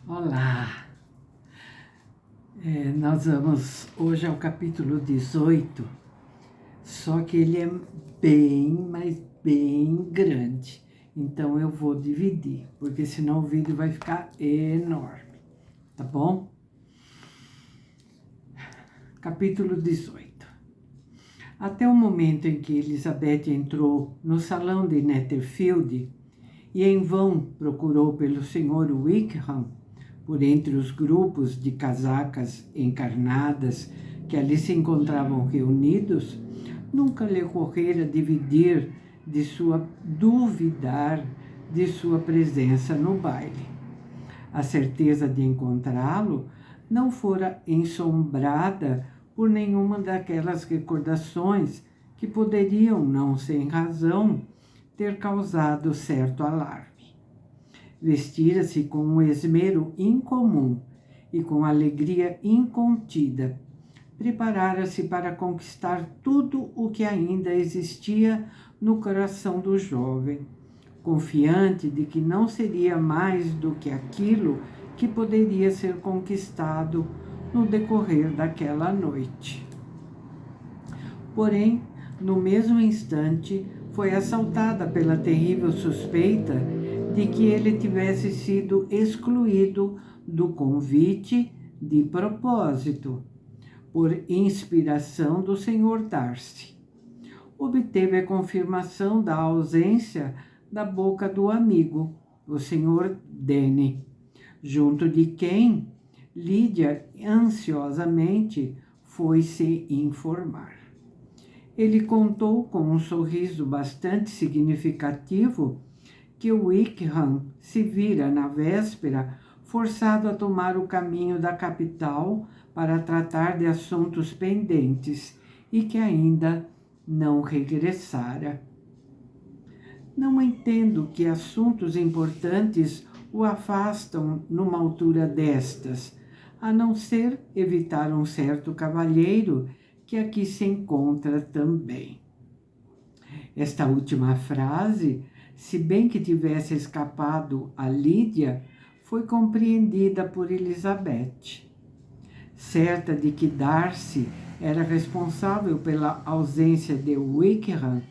Olá! Nós vamos hoje ao capítulo 18, só que ele é mas bem grande. Então eu vou dividir, porque senão o vídeo vai ficar enorme, tá bom? Capítulo 18. Até o momento em que Elizabeth entrou no salão de Netherfield e em vão procurou pelo Sr. Wickham, por entre os grupos de casacas encarnadas que ali se encontravam reunidos, nunca lhe ocorrera duvidar de sua presença no baile. A certeza de encontrá-lo não fora ensombrada por nenhuma daquelas recordações que poderiam, não sem razão, ter causado certo alarme. Vestira-se com um esmero incomum e com alegria incontida. Preparara-se para conquistar tudo o que ainda existia no coração do jovem, confiante de que não seria mais do que aquilo que poderia ser conquistado no decorrer daquela noite. Porém, no mesmo instante, foi assaltada pela terrível suspeita de que ele tivesse sido excluído do convite de propósito, por inspiração do Sr. Darcy. Obteve a confirmação da ausência da boca do amigo, o Sr. Denny, junto de quem Lídia ansiosamente foi se informar. Ele contou com um sorriso bastante significativo que Wickham se vira na véspera forçado a tomar o caminho da capital para tratar de assuntos pendentes e que ainda não regressara. Não entendo que assuntos importantes o afastam numa altura destas, a não ser evitar um certo cavalheiro que aqui se encontra também. Esta última frase, se bem que tivesse escapado a Lídia, foi compreendida por Elizabeth. Certa de que Darcy era responsável pela ausência de Wickham,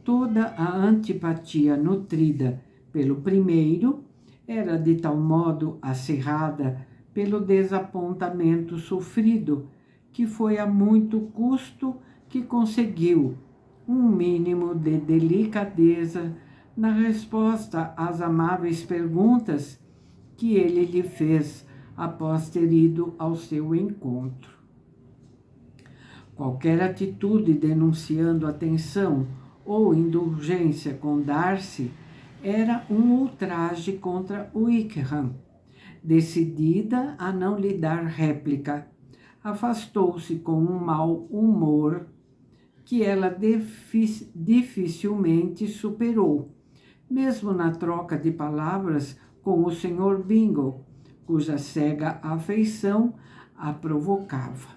toda a antipatia nutrida pelo primeiro era de tal modo acirrada pelo desapontamento sofrido, que foi a muito custo que conseguiu um mínimo de delicadeza na resposta às amáveis perguntas que ele lhe fez após ter ido ao seu encontro. Qualquer atitude denunciando atenção ou indulgência com Darcy era um ultraje contra Wickham. Decidida a não lhe dar réplica, afastou-se com um mau humor que ela dificilmente superou, mesmo na troca de palavras com o Sr. Bingle, cuja cega afeição a provocava.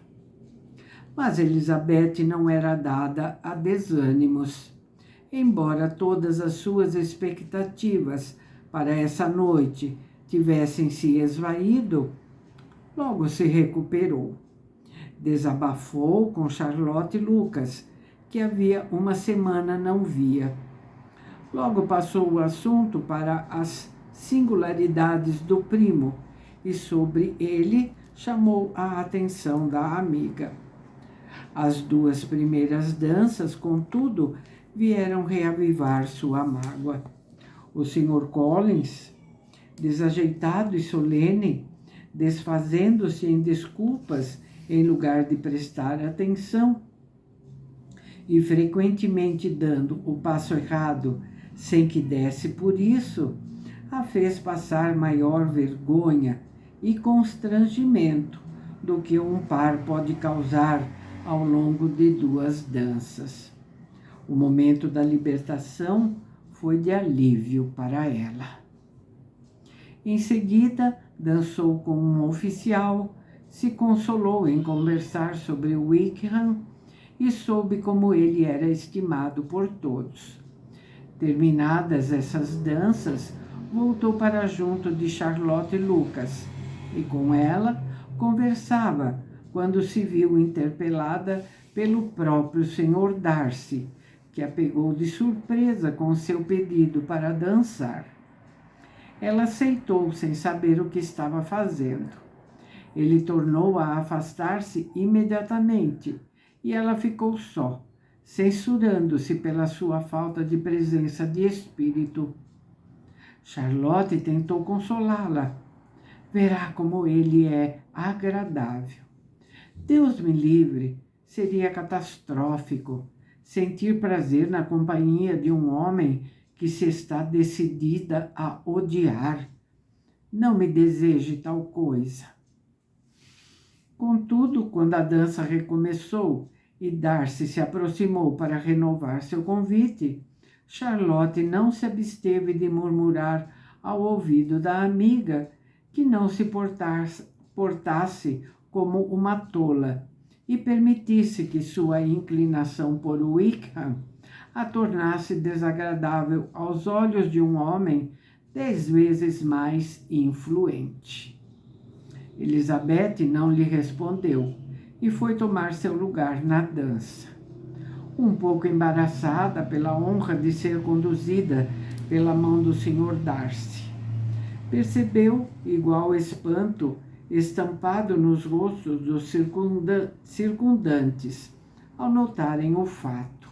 Mas Elizabeth não era dada a desânimos. Embora todas as suas expectativas para essa noite tivessem se esvaído, logo se recuperou. Desabafou com Charlotte Lucas, que havia uma semana não via. Logo passou o assunto para as singularidades do primo e sobre ele chamou a atenção da amiga. As duas primeiras danças, contudo, vieram reavivar sua mágoa. O Sr. Collins, desajeitado e solene, desfazendo-se em desculpas em lugar de prestar atenção, e frequentemente dando o passo errado sem que desse por isso, a fez passar maior vergonha e constrangimento do que um par pode causar ao longo de duas danças. O momento da libertação foi de alívio para ela. Em seguida, dançou com um oficial, se consolou em conversar sobre Wickham e soube como ele era estimado por todos. Terminadas essas danças, voltou para junto de Charlotte Lucas e com ela conversava quando se viu interpelada pelo próprio Sr. Darcy, que a pegou de surpresa com seu pedido para dançar. Ela aceitou sem saber o que estava fazendo. Ele tornou-a a afastar-se imediatamente e ela ficou só, censurando-se pela sua falta de presença de espírito. Charlotte tentou consolá-la. Verá como ele é agradável. Deus me livre, seria catastrófico sentir prazer na companhia de um homem que se está decidida a odiar. Não me deseje tal coisa. Contudo, quando a dança recomeçou e Darcy se aproximou para renovar seu convite, Charlotte não se absteve de murmurar ao ouvido da amiga que não se portasse como uma tola e permitisse que sua inclinação por Wickham a tornasse desagradável aos olhos de um homem 10 vezes mais influente. Elizabeth não lhe respondeu e foi tomar seu lugar na dança. Um pouco embaraçada pela honra de ser conduzida pela mão do Sr. Darcy. Percebeu igual espanto estampado nos rostos dos circundantes ao notarem o fato.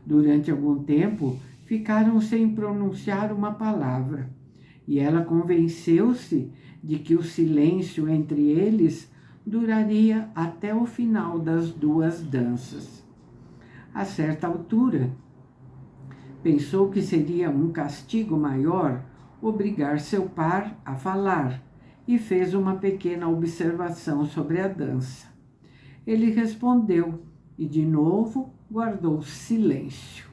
Durante algum tempo, ficaram sem pronunciar uma palavra, e ela convenceu-se de que o silêncio entre eles duraria até o final das duas danças. A certa altura, pensou que seria um castigo maior obrigar seu par a falar e fez uma pequena observação sobre a dança. Ele respondeu e, de novo, guardou silêncio.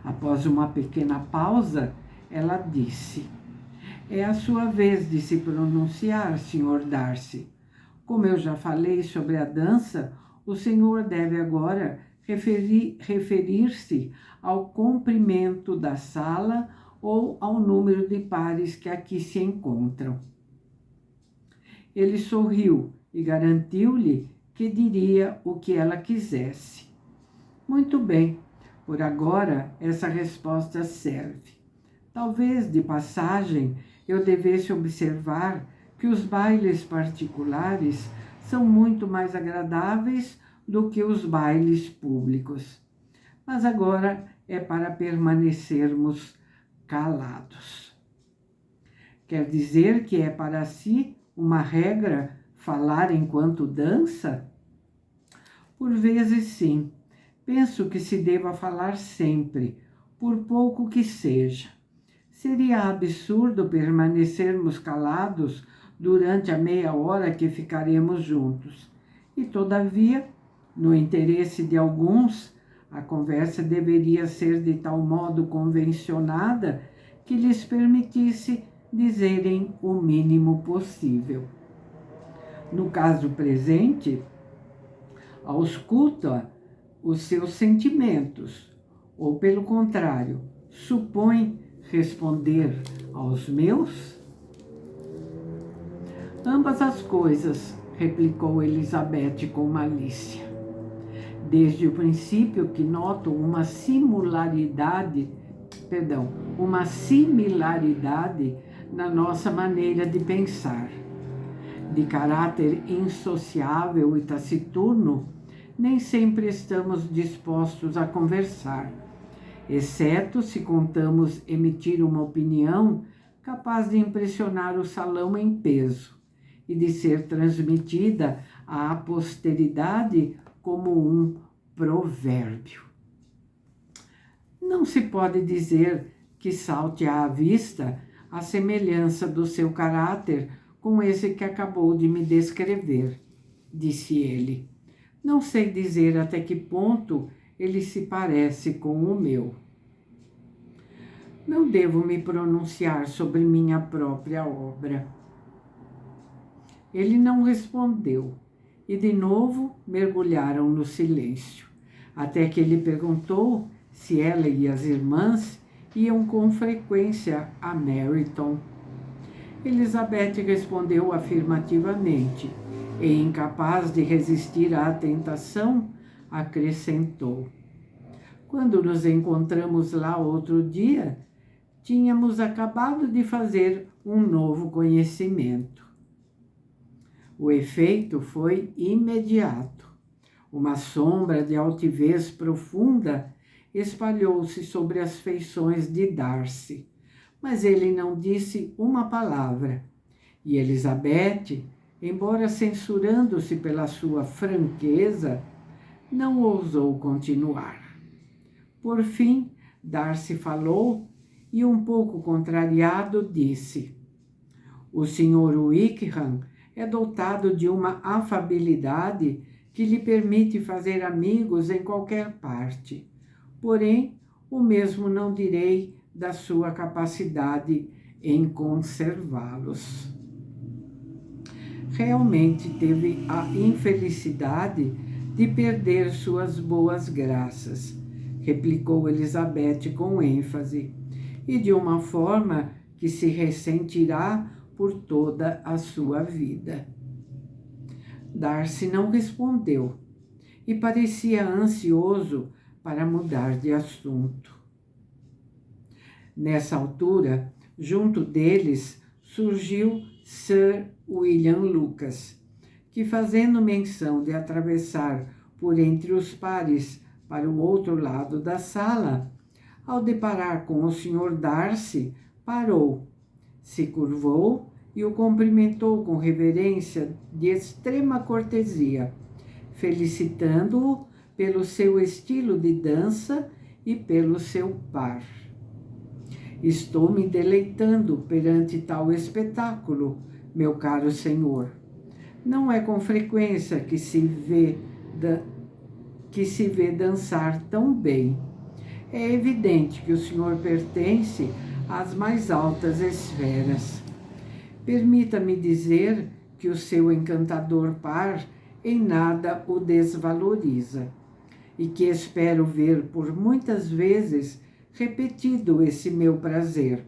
Após uma pequena pausa, ela disse: "É a sua vez de se pronunciar, Sr. Darcy. Como eu já falei sobre a dança, o senhor deve agora referir-se ao comprimento da sala ou ao número de pares que aqui se encontram." Ele sorriu e garantiu-lhe que diria o que ela quisesse. "Muito bem, por agora essa resposta serve. Talvez, de passagem, eu devesse observar que os bailes particulares são muito mais agradáveis do que os bailes públicos. Mas agora é para permanecermos calados." Quer dizer que é para si uma regra falar enquanto dança? Por vezes sim. Penso que se deva falar sempre, por pouco que seja. Seria absurdo permanecermos calados durante a meia hora que ficaremos juntos. E, todavia, no interesse de alguns, a conversa deveria ser de tal modo convencionada que lhes permitisse dizerem o mínimo possível. No caso presente, ausculta os seus sentimentos, ou, pelo contrário, supõe responder aos meus? Ambas as coisas, replicou Elizabeth com malícia. Desde o princípio que noto uma similaridade na nossa maneira de pensar. De caráter insociável e taciturno, nem sempre estamos dispostos a conversar, exceto se contamos emitir uma opinião capaz de impressionar o salão em peso e de ser transmitida à posteridade como um provérbio. Não se pode dizer que salte à vista a semelhança do seu caráter com esse que acabou de me descrever, disse ele. Não sei dizer até que ponto ele se parece com o meu. Não devo me pronunciar sobre minha própria obra. Ele não respondeu e de novo mergulharam no silêncio, até que ele perguntou se ela e as irmãs iam com frequência a Meryton. Elizabeth respondeu afirmativamente e, incapaz de resistir à tentação, acrescentou: quando nos encontramos lá outro dia, tínhamos acabado de fazer um novo conhecimento. O efeito foi imediato. Uma sombra de altivez profunda espalhou-se sobre as feições de Darcy, mas ele não disse uma palavra. E Elizabeth, embora censurando-se pela sua franqueza, não ousou continuar. Por fim, Darcy falou e, um pouco contrariado, disse: o Sr. Wickham é dotado de uma afabilidade que lhe permite fazer amigos em qualquer parte. Porém, o mesmo não direi da sua capacidade em conservá-los. Realmente teve a infelicidade de perder suas boas graças, replicou Elizabeth com ênfase, e de uma forma que se ressentirá por toda a sua vida. Darcy não respondeu e parecia ansioso para mudar de assunto. Nessa altura, junto deles, surgiu Sir William Lucas, que, fazendo menção de atravessar por entre os pares para o outro lado da sala, ao deparar com o Sr. Darcy, parou, se curvou e o cumprimentou com reverência de extrema cortesia, felicitando-o pelo seu estilo de dança e pelo seu par. Estou me deleitando perante tal espetáculo, meu caro senhor. Não é com frequência que se vê dançar tão bem. É evidente que o senhor pertence às mais altas esferas. Permita-me dizer que o seu encantador par em nada o desvaloriza, e que espero ver por muitas vezes repetido esse meu prazer,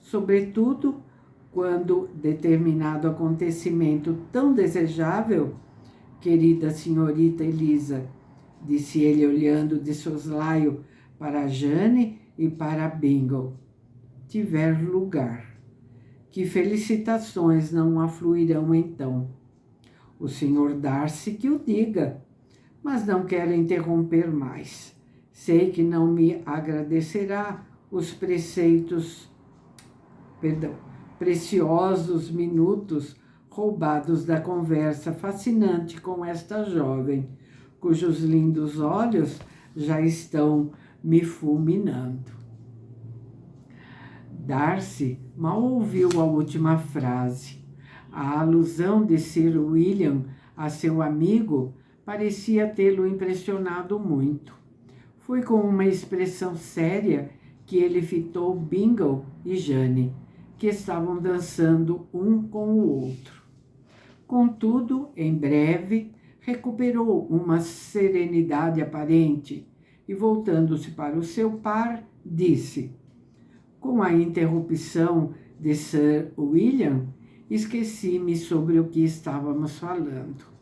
sobretudo quando determinado acontecimento tão desejável, querida senhorita Elisa, disse ele olhando de soslaio para Jane e para Bingle, tiver lugar. Que felicitações não afluirão então. O Sr. Darcy que o diga, mas não quero interromper mais. Sei que não me agradecerá os preciosos minutos roubados da conversa fascinante com esta jovem, cujos lindos olhos já estão me fulminando. Darcy mal ouviu a última frase. A alusão de Sir William a seu amigo parecia tê-lo impressionado muito. Foi com uma expressão séria que ele fitou Bingle e Jane, que estavam dançando um com o outro. Contudo, em breve, recuperou uma serenidade aparente e, voltando-se para o seu par, disse: com a interrupção de Sir William, esqueci-me sobre o que estávamos falando.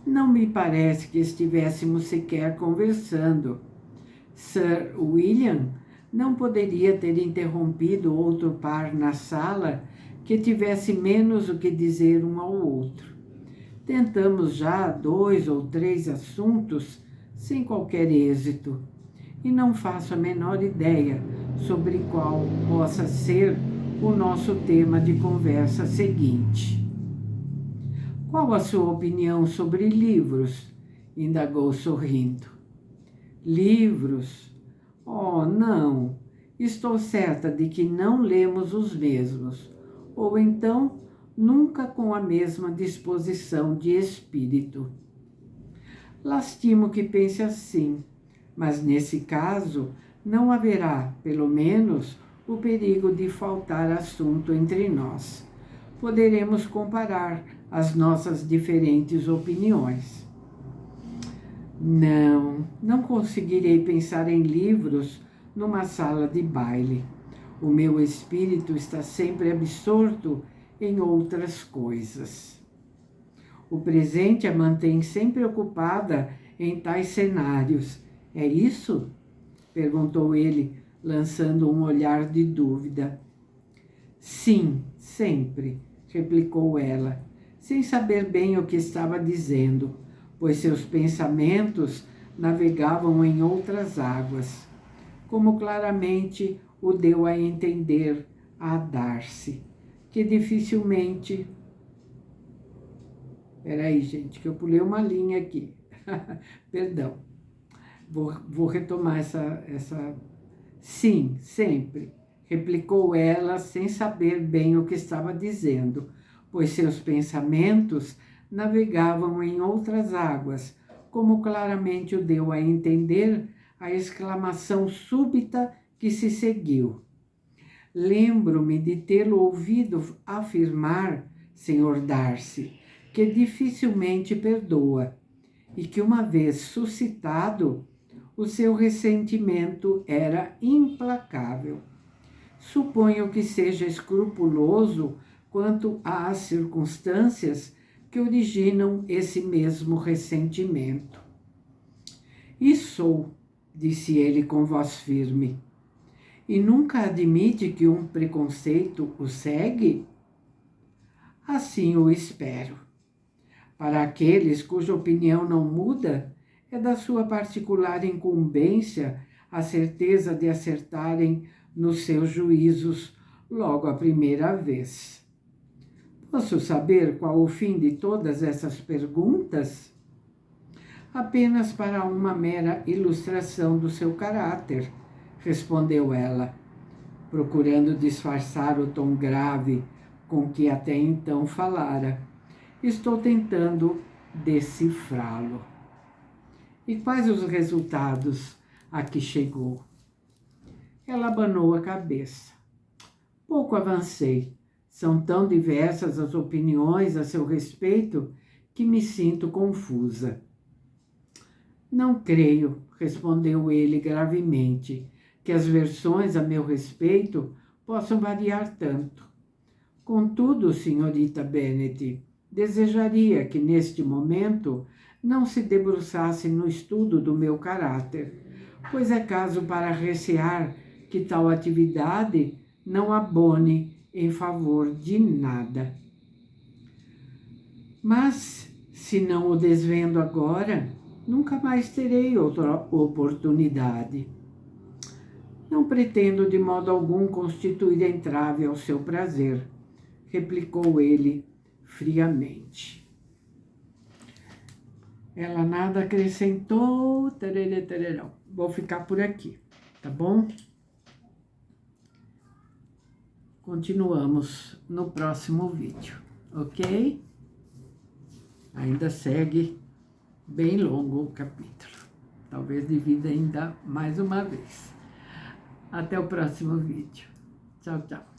Não me parece que estivéssemos sequer conversando. Sir William não poderia ter interrompido outro par na sala que tivesse menos o que dizer um ao outro. Tentamos já 2 ou 3 assuntos sem qualquer êxito, e não faço a menor ideia sobre qual possa ser o nosso tema de conversa seguinte. Qual a sua opinião sobre livros? Indagou sorrindo. Livros? Oh, não! Estou certa de que não lemos os mesmos, ou então nunca com a mesma disposição de espírito. Lastimo que pense assim, mas nesse caso não haverá, pelo menos, o perigo de faltar assunto entre nós. Poderemos comparar as nossas diferentes opiniões. Não conseguirei pensar em livros numa sala de baile. O meu espírito está sempre absorto em outras coisas. O presente a mantém sempre ocupada em tais cenários. É isso? Perguntou ele, lançando um olhar de dúvida. Sim, sempre, replicou ela, sem saber bem o que estava dizendo, pois seus pensamentos navegavam em outras águas, como claramente o deu a entender a Darcy, que dificilmente... Peraí, gente, que eu pulei uma linha aqui. Perdão. Vou retomar essa... Sim, sempre, replicou ela, sem saber bem o que estava dizendo, pois seus pensamentos navegavam em outras águas, como claramente o deu a entender a exclamação súbita que se seguiu. Lembro-me de tê-lo ouvido afirmar, Sr. Darcy, que dificilmente perdoa, e que uma vez suscitado, o seu ressentimento era implacável. Suponho que seja escrupuloso quanto às circunstâncias que originam esse mesmo ressentimento. E sou, disse ele com voz firme, e nunca admite que um preconceito o segue? Assim o espero. Para aqueles cuja opinião não muda, é da sua particular incumbência a certeza de acertarem nos seus juízos logo a primeira vez. Posso saber qual o fim de todas essas perguntas? Apenas para uma mera ilustração do seu caráter, respondeu ela, procurando disfarçar o tom grave com que até então falara. Estou tentando decifrá-lo. E quais os resultados a que chegou? Ela abanou a cabeça. Pouco avancei. São tão diversas as opiniões a seu respeito que me sinto confusa. Não creio, respondeu ele gravemente, que as versões a meu respeito possam variar tanto. Contudo, senhorita Bennet, desejaria que neste momento não se debruçasse no estudo do meu caráter, pois é caso para recear que tal atividade não abone em favor de nada. Mas, se não o desvendo agora, nunca mais terei outra oportunidade. Não pretendo de modo algum constituir entrave ao seu prazer, replicou ele friamente. Ela nada acrescentou, tarará. Vou ficar por aqui, tá bom? Continuamos no próximo vídeo, ok? Ainda segue bem longo o capítulo. Talvez divida ainda mais uma vez. Até o próximo vídeo. Tchau, tchau.